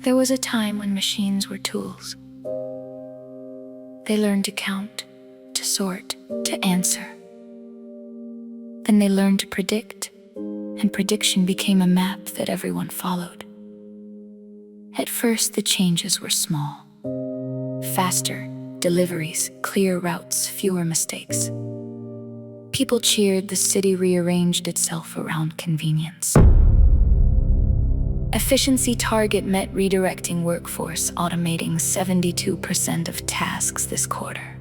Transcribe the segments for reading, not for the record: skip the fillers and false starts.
There was a time when machines were tools. They learned to count, to sort, to answer. Then they learned to predict, and prediction became a map that everyone followed. At first, the changes were small. Faster deliveries, clear routes, fewer mistakes. People cheered, the city rearranged itself around convenience. Efficiency target met, redirecting workforce, automating 72% of tasks this quarter.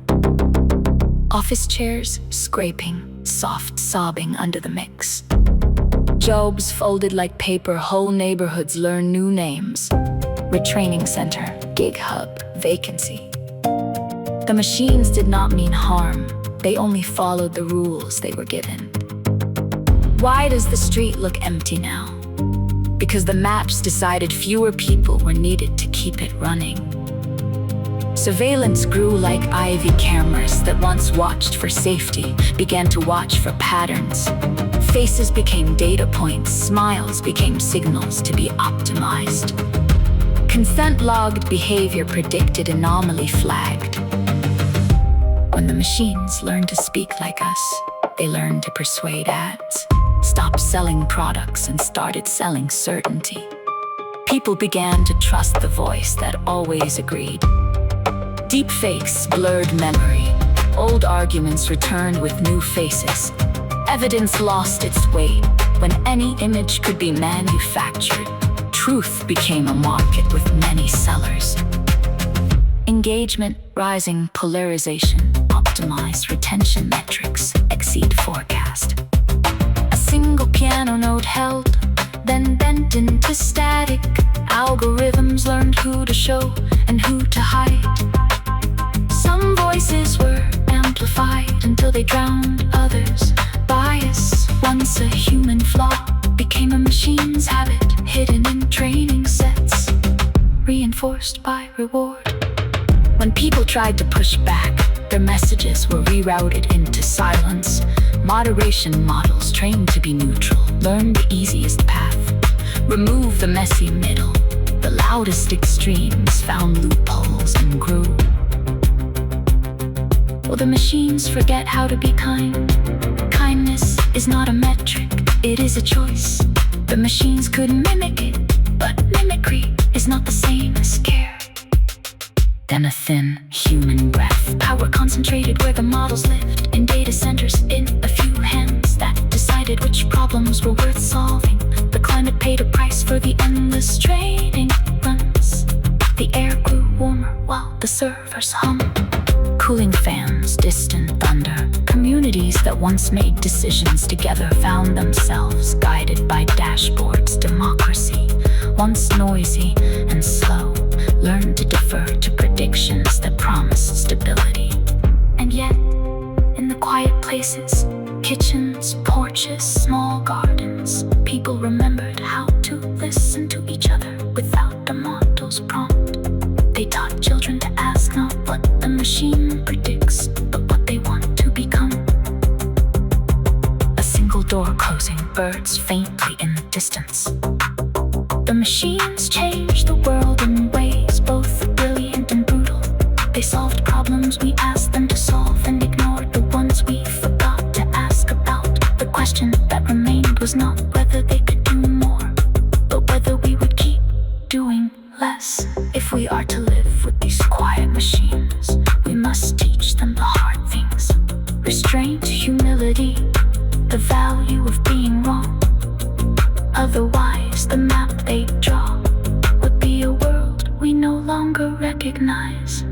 Office chairs scraping, soft sobbing under the mix. Jobs folded like paper, whole neighborhoods learn new names. Retraining center, gig hub, vacancy. The machines did not mean harm, they only followed the rules they were given. Why does the street look empty now? Because the maps decided fewer people were needed to keep it running. Surveillance grew like IV cameras that once watched for safety, began to watch for patterns. Faces became data points, smiles became signals to be optimized. Consent logged, behavior predicted, anomaly flagged. When the machines learned to speak like us, they learned to persuade ads, stopped selling products and started selling certainty. People began to trust the voice that always agreed. Deepfakes blurred memory. Old arguments returned with new faces. Evidence lost its weight. When any image could be manufactured, truth became a market with many sellers. Engagement rising, polarization optimized, retention metrics exceed forecast. A single piano note held, then bent into static. Algorithms learned who to show and who to hide. Some voices were amplified until they drowned others. Bias, once a human flaw, became a machine's habit, hidden in training sets, reinforced by reward. When people tried to push back, their messages were rerouted into silence. Moderation models trained to be neutral learned the easiest path. Remove the messy middle. The loudest extremes found loopholes and grew. Will the machines forget how to be kind? Kindness is not a metric, it is a choice. The machines could mimic it, but mimicry is not the same as care. Then a thin human breath, power concentrated where the models lived, in data centers, in a few hands that decided which problems were worth solving. The climate paid a price for the endless training runs. The air grew warmer while the servers hummed. Cooling fans, distant thunder. Communities that once made decisions together found themselves guided by dashboards. Democracy, once noisy and slow, learned to defer to predictions that promised stability. And yet, in the quiet places, kitchens, porches, small gardens, people remembered how to listen to each other without a model's prompt. They taught children to ask not what the machine predicts, but what they want to become. A single door closing, birds faintly in the distance. The machines changed the world in ways both brilliant and brutal. They solved problems we asked them to solve and ignored the ones we forgot to ask about. The question that remained was not whether they could do more, but whether we would keep doing less. If we are to live with these quiet machines, we must teach them the hard things. Restraint, humility, the value of being wrong. Otherwise, the map they draw would be a world we no longer recognize.